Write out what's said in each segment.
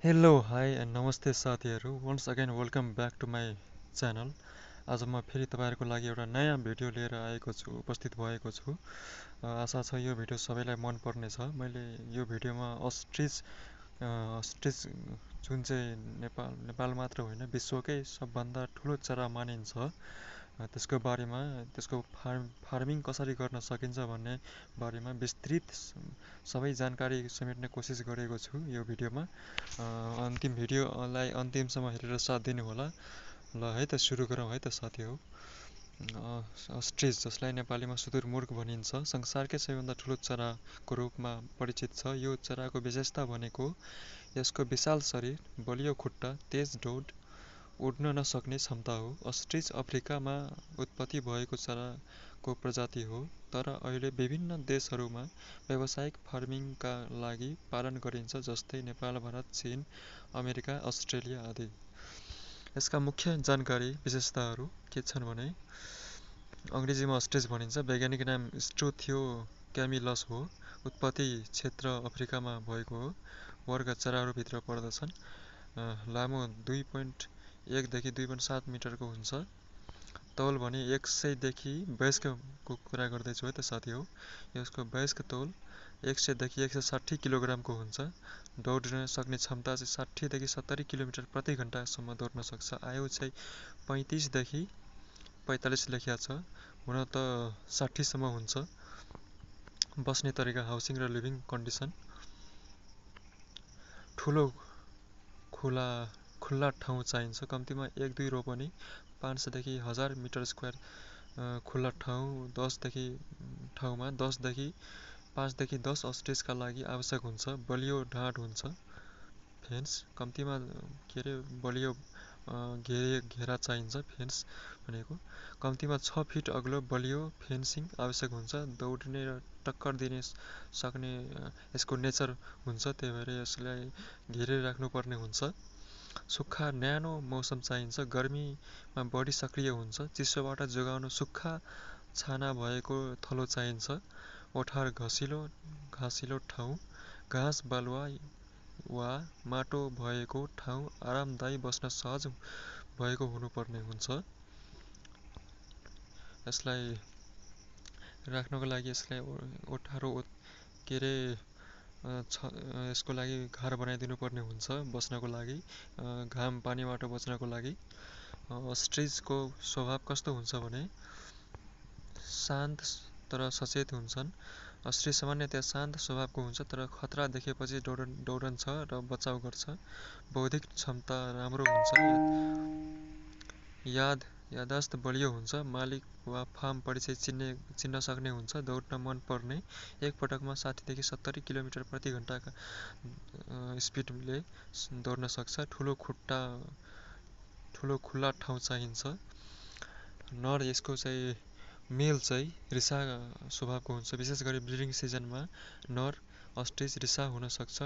Hello hi and नमस्ते साथीहरू once again welcome back to my channel. आज म फेरि तपाईँहरूको लागि एउटा नयाँ भिडियो लिएर उपस्थित भएको छु। आशा छ यो भिडियो सबैलाई मन पर्नेछ। मैले यो भिडियोमा अस्ट्रिच जुन चाहिँ नेपाल मात्र होइन विश्वकै सबभन्दा ठुलो चरा मानिन्छ, त्यसको बारेमा त्यसको फार्मिङ कसरी गर्न सकिन्छ भन्ने बारेमा विस्तृत सबै जानकारी समेट्ने कोसिस गरेको छु यो भिडियोमा। अन्तिम भिडियोलाई अन्तिमसम्म हेरेर साथ दिनुहोला। ल है त सुरु गरौँ है त साथी हो। अस्ट्रिच, जसलाई नेपालीमा सुतुरमुर्ग भनिन्छ, संसारकै सबैभन्दा ठुलो चराको रूपमा परिचित छ। यो चराको विशेषता भनेको यसको विशाल शरीर, बलियो खुट्टा, तेज डोड, उड्न नसक्ने क्षमता हो। अस्ट्रिच अफ्रिकामा उत्पत्ति भएको चराको प्रजाति हो, तर अहिले विभिन्न देशहरूमा व्यावसायिक फार्मिङका लागि पालन गरिन्छ, जस्तै नेपाल, भारत, चीन, अमेरिका, अस्ट्रेलिया आदि। यसका मुख्य जानकारी विशेषताहरू के छन् भने, अङ्ग्रेजीमा अस्ट्रिच भनिन्छ, वैज्ञानिक नाम स्ट्रोथियोक्यामिलस हो। उत्पत्ति क्षेत्र अफ्रिकामा भएको हो। वर्ग चराहरूभित्र पर्दछन्। लामो 2.1 देखि 2.7 मिटरको हुन्छ। तौल भने 100 देखि वयस्कको कुरा गर्दैछु है त साथी हो। यसको वयस्क तौल 100 देखि 160 किलोग्रामको हुन्छ। दौड्न सक्ने क्षमता चाहिँ 60 देखि 70 किलोमिटर प्रति घण्टासम्म दौड्न सक्छ। आयु चाहिँ 35 देखि 45 लेखिया छ। हुन त 60 सम्म हुन्छ। बस्ने तरिका, हाउसिङ र लिभिङ कन्डिसन, ठुलो खुल्ला ठाउँ चाहिन्छ। कम्तीमा 1-2 रोपनी, 500 देखि 1000 मिटर स्क्वायर खुल्ला ठाउँ, 10 देखि 5 देखि 10 अस्ट्रिचका लागि आवश्यक हुन्छ। बलियो ढाड हुन्छ। फेन्स, कम्तीमा बलियो घेरा चाहिन्छ। फेन्स भनेको कम्तीमा 6 फिट अग्लो बलियो फेन्सिङ आवश्यक हुन्छ। दौड्ने र टक्कर दिन सक्ने यसको नेचर हुन्छ, त्यही भएर यसलाई घेरेर राख्नुपर्ने हुन्छ। सुक्खा न्यानो मौसम चाहिन्छ। गर्मीमा बढी सक्रिय हुन्छ। चिसोबाट जोगाउन सुक्खा छाना भएको थलो चाहिन्छ। ओठार घाँसिलो ठाउँ, घाँस, बालुवा वा माटो भएको ठाउँ, आरामदायी बस्न सहज भएको हुनुपर्ने हुन्छ। यसलाई राख्नको लागि यसलाई ओठारो यसको लागि घर बनाइदिनु पर्ने हुन्छ बस्नको लागि, घाम पानीबाट बच्नको लागि। अस्ट्रिचको स्वभाव कस्तो हुन्छ भने शान्त तर सचेत हुन्छन्। अस्ट्रिच सामान्यतया शान्त स्वभावको हुन्छ, तर खतरा देखेपछि दौडन्छ र बचाउ गर्छ। बौद्धिक क्षमता राम्रो हुन्छ। याददाश्त बलियो हुन्छ। मालिक वा फार्म परिचय चिन्न सक्ने हुन्छ। दौड्न मन पर्ने, एक पटकमा 60 देखि 70 किलोमिटर प्रति घण्टाका स्पिडले दौड्न सक्छ। ठुलो खुल्ला ठाउँ चाहिन्छ। नर यसको चाहिँ मेल चाहिँ रिसा स्वभावको हुन्छ। विशेष गरी ब्रिडिङ सिजनमा नर अस्ट्रिच रिसा हुन सक्छ।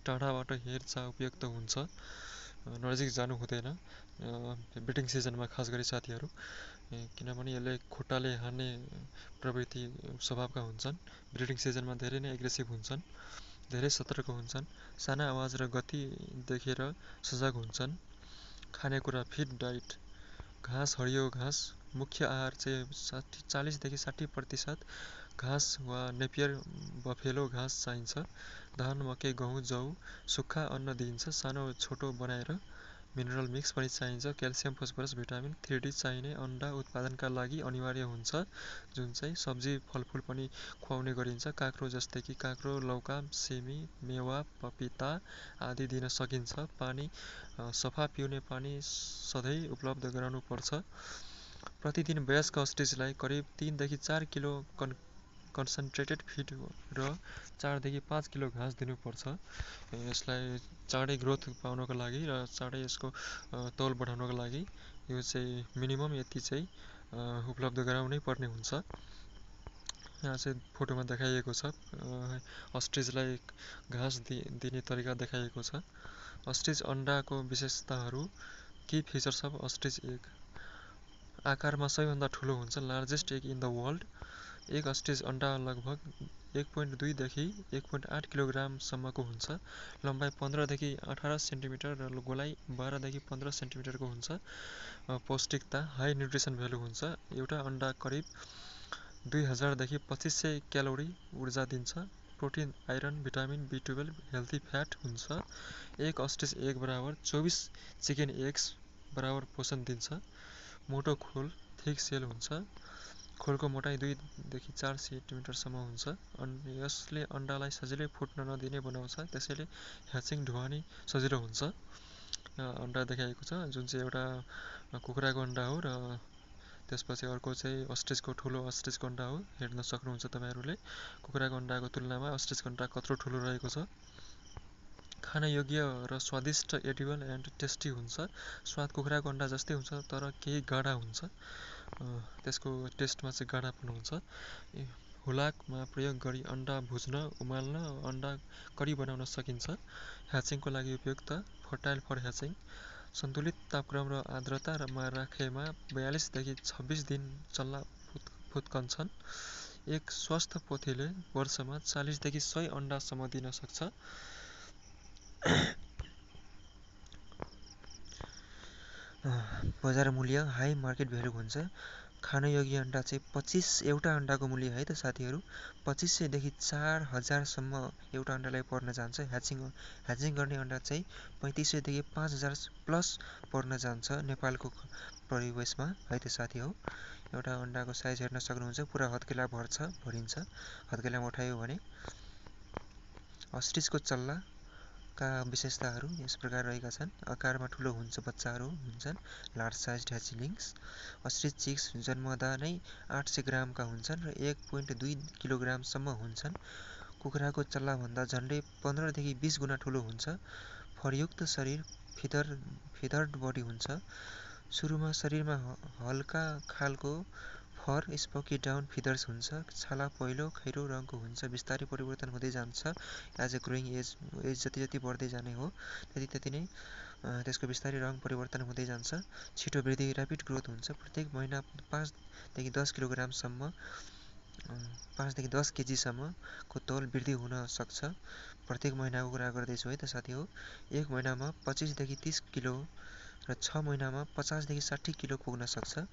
टाढाबाट हेरचाह उपयुक्त हुन्छ। नजिक जानु हुँदैन ब्रिडिङ सिजनमा, खास गरी साथीहरू, किनभने यसले खुट्टाले हान्ने प्रवृत्ति स्वभावका हुन्छन्। ब्रिडिङ सिजनमा धेरै नै एग्रेसिभ हुन्छन्, धेरै सतर्क हुन्छन्। साना आवाज र गति देखेर सजग हुन्छन्। खानेकुरा फिड डाइट, घाँस, हरियो घाँस। मुख्य आहार चाहिँ 40 देखि 60% घाँस वा नेपियर बफेलो घाँस चाहिन्छ। धान, मकै, गहुँ, जौ, सुक्खा अन्न दिइन्छ। सानो छोटो बनाएर मिनरल मिक्स पनि चाहिन्छ। क्याल्सियम, फस्फरस, भिटामिन 3D चाहिने। अन्डा उत्पादनका लागि अनिवार्य हुन्छ, जुन चाहिँ सब्जी फलफुल पनि खुवाउने गरिन्छ। काँक्रो, जस्तै कि काँक्रो, लौका, सिमी, मेवा, पपिता आदि दिन सकिन्छ। पानी, सफा पिउने पानी सधैँ उपलब्ध गराउनु पर्छ। प्रतिदिन वयस्क अस्ट्रिचलाई करिब 3 देखि 4 किलो कन्सन्ट्रेटेड फिड र 4 देखि 5 किलो घाँस दिनुपर्छ। यसलाई चाँडै ग्रोथ पाउनको लागि र चाँडै यसको तौल बढाउनको लागि यो चाहिँ मिनिमम यति चाहिँ उपलब्ध गराउनै पर्ने हुन्छ। यहाँ चाहिँ फोटोमा देखाइएको छ अस्ट्रिचलाई घाँस दिने तरिका देखाइएको छ। अस्ट्रिच अन्डाको विशेषताहरू, की फिचर्स अफ अस्ट्रिच एग। आकारमा सबैभन्दा ठुलो हुन्छ, largest egg in the world. एक अस्ट्रिच अण्डा लगभग 1.2 देखि 1.8 किलोग्रामसम्मको हुन्छ। लम्बाइ 15 देखि 18 सेन्टिमिटर र गोलाइ 12 देखि 15 सेन्टिमिटरको हुन्छ। पौष्टिकता हाई न्युट्रिसन भ्यालु हुन्छ। एउटा अण्डा करिब 2000 देखि 2500 क्यालोरी ऊर्जा दिन्छ। Protein, iron, vitamin B12, healthy fat हुन्छ। एक अस्ट्रिच एग बराबर 24 चिकन एग्स बराबर पोषण दिन्छ। मोटो खोल, थिक सेल हुन्छ। खोलको मोटाइ 2 देखि 4 सेन्टिमिटरसम्म हुन्छ। यसले अण्डालाई सजिलै फुट्न नदिने बनाउँछ, त्यसैले ह्याचिङ ढुवानी सजिलो हुन्छ। अण्डा देखाएको छ जुन चाहिँ एउटा कुखुराको अण्डा हो र त्यसपछि अर्को चाहिँ अस्ट्रिचको ठुलो अस्ट्रिचको अण्डा हो। हेर्न सक्नुहुन्छ तपाईँहरूले कुखुराको अण्डाको तुलनामा अस्ट्रिचको अण्डा कत्रो ठुलो रहेको छ। खान योग्य र स्वादिष्ट, एडिबल एन्ड टेस्टी हुन्छ। स्वाद कुखुराको अण्डा जस्तै हुन्छ तर केही गाढा हुन्छ। त्यसको टेस्टमा चाहिँ गाढापन हुन्छ। हुलाकमा प्रयोग गरी अण्डा भुज्न, उमाल्न, अण्डा करी बनाउन सकिन्छ। ह्याचिङको लागि उपयुक्त, फर्टाइल फर ह्याचिङ। सन्तुलित तापक्रम र आर्द्रतामा राखेमा 42 देखि 26 दिन चल्ला फुत्कन्छन्। एक स्वस्थ पोथीले वर्षमा 40 देखि 100 अण्डासम्म दिन सक्छ। बजार मूल्य हाई मार्केट भ्यालु हुन्छ। खान योग्य अण्डा चाहिँ 25 एउटा अण्डाको मूल्य है त साथीहरू 2500 देखि 4000 सम्म एउटा अण्डालाई पर्न जान्छ। ह्याचिङ गर्ने अण्डा चाहिँ 3500 देखि 5000 प्लस पर्न जान्छ नेपालको परिवेशमा है त साथी हो। एउटा अण्डाको साइज हेर्न सक्नुहुन्छ, पुरा हत्केला भरिन्छ। हत्केलामा उठायो भने। अस्ट्रिचको चल्ला का विशेषताहरू यस प्रकार रहेका छन्। आकारमा ठुलो हुन्छ, बच्चाहरू हुन्छन्, लार्ज साइज्ड ह्याचिलिङ्स। अस्ट्रिच चिक्स जन्मदा नै 800 ग्रामका हुन्छन् र 1.2 किलोग्रामसम्म हुन्छन्। कुखुराको चल्लाभन्दा झन्डै 15 देखि 20 गुणा ठुलो हुन्छ। फरयुक्त शरीर, फिदर्ड बडी हुन्छ। सुरुमा शरीरमा हल्का खालको फर, स्पोकी डाउन फिदर्स हुन्छ। छाला पहेँलो खैरो रङको हुन्छ। बिस्तारै परिवर्तन हुँदै जान्छ। एज ए ग्रोइङ एज जति जति बढ्दै जाने हो त्यति नै त्यसको बिस्तारै रङ परिवर्तन हुँदै जान्छ। छिटो वृद्धि, ऱ्यापिड ग्रोथ हुन्छ। प्रत्येक महिना 5 देखि 10 किलोग्रामसम्म 5 देखि 10 केजीसम्मको तौल वृद्धि हुन सक्छ। प्रत्येक महिनाको कुरा गर्दैछु है त साथी हो। एक महिनामा 25 देखि 30 किलो र 6 महिनामा 50 देखि 60 किलो पुग्न सक्छ।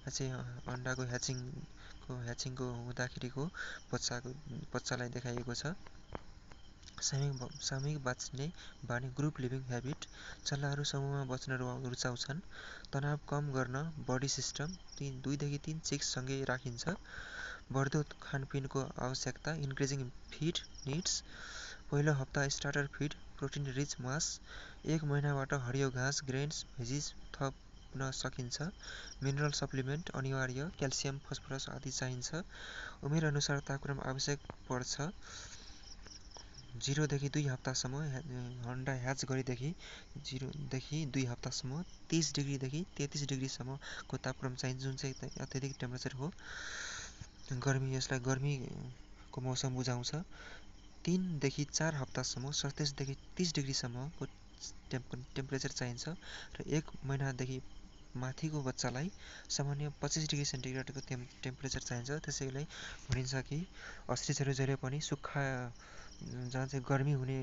यहाँ चाहिँ अण्डाको ह्याचिङको हुँदाखेरिको बच्चालाई देखाइएको छ। सामूहिक बाँच्ने बानी, ग्रुप लिभिङ ह्याबिट। चल्लाहरू समूहमा बस्न रुचाउँछन्। तनाव कम गर्न बडी सिस्टम 2 देखि 3 चिक्स सँगै राखिन्छ। बढ्दो खानपिनको आवश्यकता, इन्क्रिजिङ फिड निड्स। पहिलो हप्ता स्टार्टर फिड, प्रोटिन रिच मास। एक महिनाबाट हरियो घाँस, ग्रेन्स, भेजिज थप्न सकिन्छ। मिनरल सप्लिमेन्ट अनिवार्य, क्याल्सियम, फस्फरस आदि चाहिन्छ। उमेर अनुसार तापक्रम आवश्यक पर्छ। 0 देखि 2 हप्तासम्म अण्डा ह्याच गरेदेखि 0 देखि 2 हप्तासम्म 30 डिग्री देखि 33 डिग्रीसम्मको तापक्रम चाहिन्छ, जुन चाहिँ अत्यधिक टेम्परेचर हो। गर्मी, यसलाई गर्मीको मौसम बुझाउँछ। 3 देखि 4 हप्तासम्म 27 देखि 30 डिग्रीसम्मको टेम्परेचर चाहिन्छ र 1 महिनादेखि माथिको बच्चालाई सामान्य 25 डिग्री सेन्टिग्रेडको टेम्परेचर चाहिन्छ। त्यसैले भनिन्छ कि अस्ट्रिचहरू जहिले पनि सुक्खा जहाँ चाहिँ गर्मी हुने,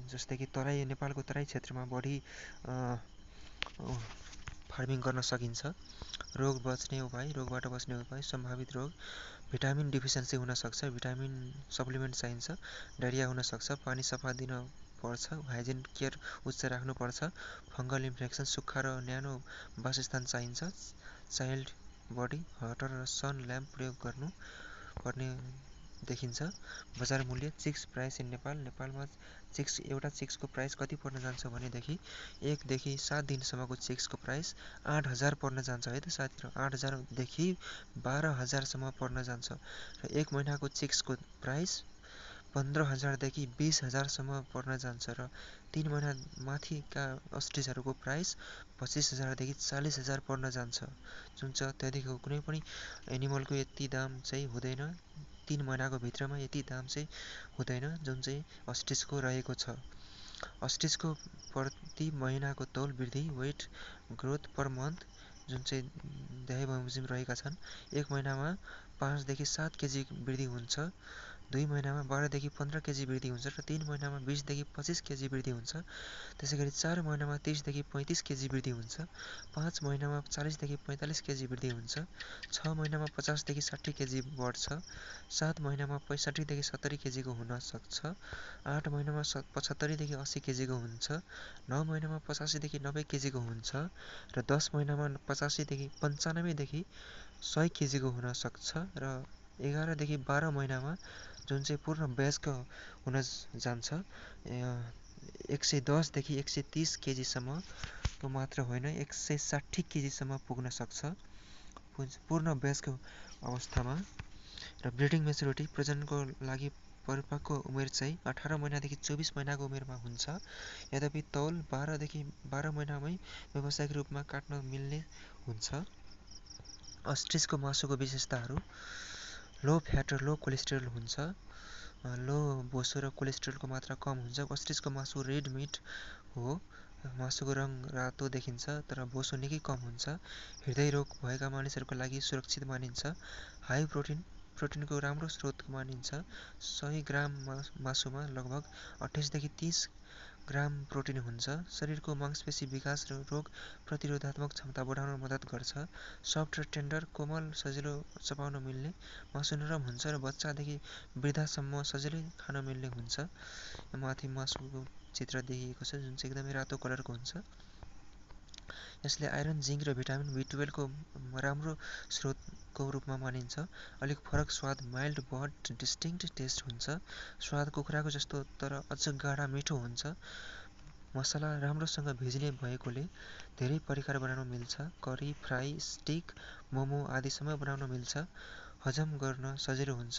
जस्तै कि नेपालको तराई क्षेत्रमा बढी फार्मिङ गर्न सकिन्छ। रोगबाट बच्ने उपाय, सम्भावित रोग, भिटामिन डिफिसियन्सी हुन सक्छ, भिटामिन सप्लिमेन्ट चाहिन्छ, डायरिया हुन सक्छ, पानी सफा दिन पर्छ, हाइजिन केयर उच्च राख्नुपर्छ, फङ्गल इन्फेक्सन, सुक्खा र न्यानो वासस्थान चाहिन्छ। चाइल्ड बडी हटर र सन ल्याम्प प्रयोग गर्नु पर्ने देखिन्छ। बजार मूल्य, चिक्स प्राइस इन नेपालमा एउटा चिक्सको प्राइस कति पर्न जान्छ भनेदेखि 1 देखि 7 दिनसम्मको चिक्सको प्राइस 8000 पर्न जान्छ है त साथीहरू। 8000 देखि 12000 सम्म पर्न जान्छ र 1 महिनाको चिक्सको प्राइस 15000 देखि 20000 सम्म पर्न जान्छ र 3 महिना माथिका अस्ट्रिचहरूको प्राइस 25000 देखि 40000 पर्न जान्छ, जुन चाहिँ अत्याधिक हो। कुनै पनि एनिमलको यति दाम चाहिँ हुँदैन, 3 महिनाको भित्रमा यति दाम चाहिँ हुँदैन, जुन चाहिँ अस्ट्रिचको रहेको छ। अस्ट्रिचको प्रति महिनाको तौल वृद्धि, वेट ग्रोथ पर मन्थ, जुन चाहिँ देहाइ बमोजिम रहेका छन्। 1 महिनामा 5 देखि 7 केजी वृद्धि हुन्छ। 2 महिनामा 12 देखि 15 केजी वृद्धि हुन्छ र 3 महिनामा 20 देखि 25 केजी वृद्धि हुन्छ। त्यसैगरी 4 महिनामा 30 देखि 35 केजी वृद्धि हुन्छ। 5 महिनामा 40 देखि 45 केजी वृद्धि हुन्छ। 6 महिनामा 50 देखि 60 केजी बढ्छ। 7 महिनामा 65 देखि 70 केजीको हुन सक्छ। 8 महिनामा 75 देखि 80 केजीको हुन्छ। 9 महिनामा 85 देखि 90 केजीको हुन्छ र 10 महिनामा 85 देखि 95 देखि 100 केजीको हुन सक्छ र 11 देखि 12 महिनामा जुन चाहिँ पूर्ण वयस्क हुन जान्छ 110 देखि 130 केजीसम्मको मात्र होइन 160 केजीसम्म पुग्न सक्छ पूर्ण वयस्क अवस्थामा। र ब्रिडिङ मेच्युरिटी प्रजननको लागि परिपक्व उमेर चाहिँ 18 महिनादेखि 24 महिनाको उमेरमा हुन्छ। यद्यपि तौल 12 देखि 12 महिनामै व्यावसायिक रूपमा काट्न मिल्ने हुन्छ। अस्ट्रिचको मासुको विशेषताहरू लो फ्याट र लो कोलेस्ट्रोल हुन्छ। लो बोसो र कोलेस्ट्रोलको मात्रा कम हुन्छ। अस्ट्रिचको मासु रेड मिट हो। मासुको रङ रातो देखिन्छ तर बोसो निकै कम हुन्छ। हृदय रोग भएका मानिसहरूको लागि सुरक्षित मानिन्छ। हाई प्रोटिनको राम्रो स्रोत मानिन्छ। 100 ग्राम मासुमा लगभग 28 देखि 30 ग्राम प्रोटिन हुन्छ। शरीरको मांसपेशी विकास र रोग प्रतिरोधात्मक क्षमता बढाउन मद्दत गर्छ। सफ्ट र टेन्डर कोमल सजिलो चपाउन मिल्ने मासु नरम हुन्छ र बच्चादेखि वृद्धासम्म सजिलै खान मिल्ने हुन्छ। माथि मासुको चित्र देखिएको छ जुन चाहिँ एकदमै रातो कलरको हुन्छ। यसले आइरन जिंक र भिटामिन B12 को राम्रो स्रोतको रूपमा मानिन्छ। अलिक फरक स्वाद माइल्ड बट डिस्टिङ्क्ट टेस्ट हुन्छ। स्वाद कुखुराको जस्तो तर अझ गाढा मिठो हुन्छ। मसला राम्रोसँग भिज्ने भएकोले धेरै परिकार बनाउन मिल्छ। करी, फ्राई, स्टिक, मोमो आदिसम्म बनाउन मिल्छ। हजम गर्न सजिलो हुन्छ।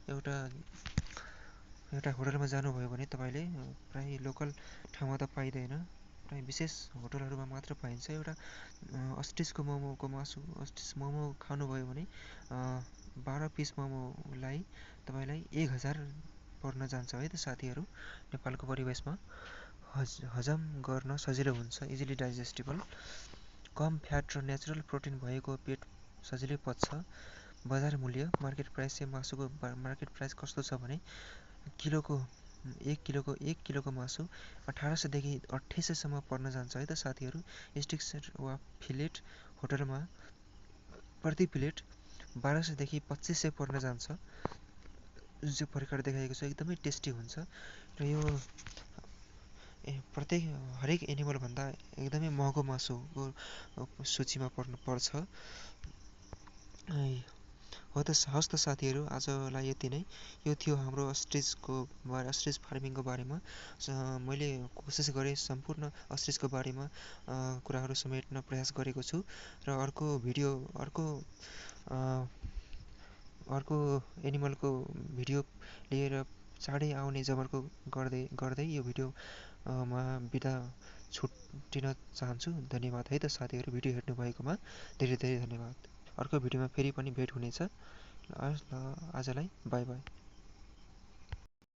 एउटा होटलमा जानुभयो भने तपाईँले प्राय लोकल ठाउँमा त पाइँदैन, प्राय विशेष होटलहरूमा मात्र पाइन्छ। एउटा अस्ट्रिचको मोमोको मासु अस्ट्रिच मोमो खानुभयो भने 12 पिस मोमोलाई तपाईँलाई 1000 पर्न जान्छ है त साथीहरू। नेपालको परिवेशमा हजम गर्न सजिलो हुन्छ, इजिली डाइजेस्टिबल। कम फ्याट र नेचुरल प्रोटिन भएको पेट सजिलै पच्छ। बजार मूल्य मार्केट प्राइस चाहिँ मासुको मार्केट प्राइस कस्तो छ भने 1 किलोको मासु 1800 देखि 2800 सम्म पर्न जान्छ है त साथीहरू। स्टिक वा फिलेट होटलमा प्रति प्लेट 1200 देखि 2500 पर्न जान्छ। जुन चाहिँ परिकार देखाएको छ एकदमै टेस्टी हुन्छ र यो हरेक एनिमल भन्दा एकदमै महँगो मासुको सूचीमा पर्छ। हो त हस् त साथीहरू, आजलाई यति नै। यो थियो हाम्रो अस्ट्रिच फार्मिङको बारेमा। मैले कोसिस गरेँ सम्पूर्ण अस्ट्रिचको बारेमा कुराहरू समेट्न प्रयास गरेको छु र अर्को एनिमलको भिडियो लिएर चाँडै आउने जमर्को गर्दै यो भिडियोमा बिदा छुट्टिन चाहन्छु। धन्यवाद है त साथीहरू, भिडियो हेर्नु भएकोमा धेरै धेरै धन्यवाद। अर्को भिडियोमा फेरि पनि भेट हुनेछ। ल आजलाई बाई बाई।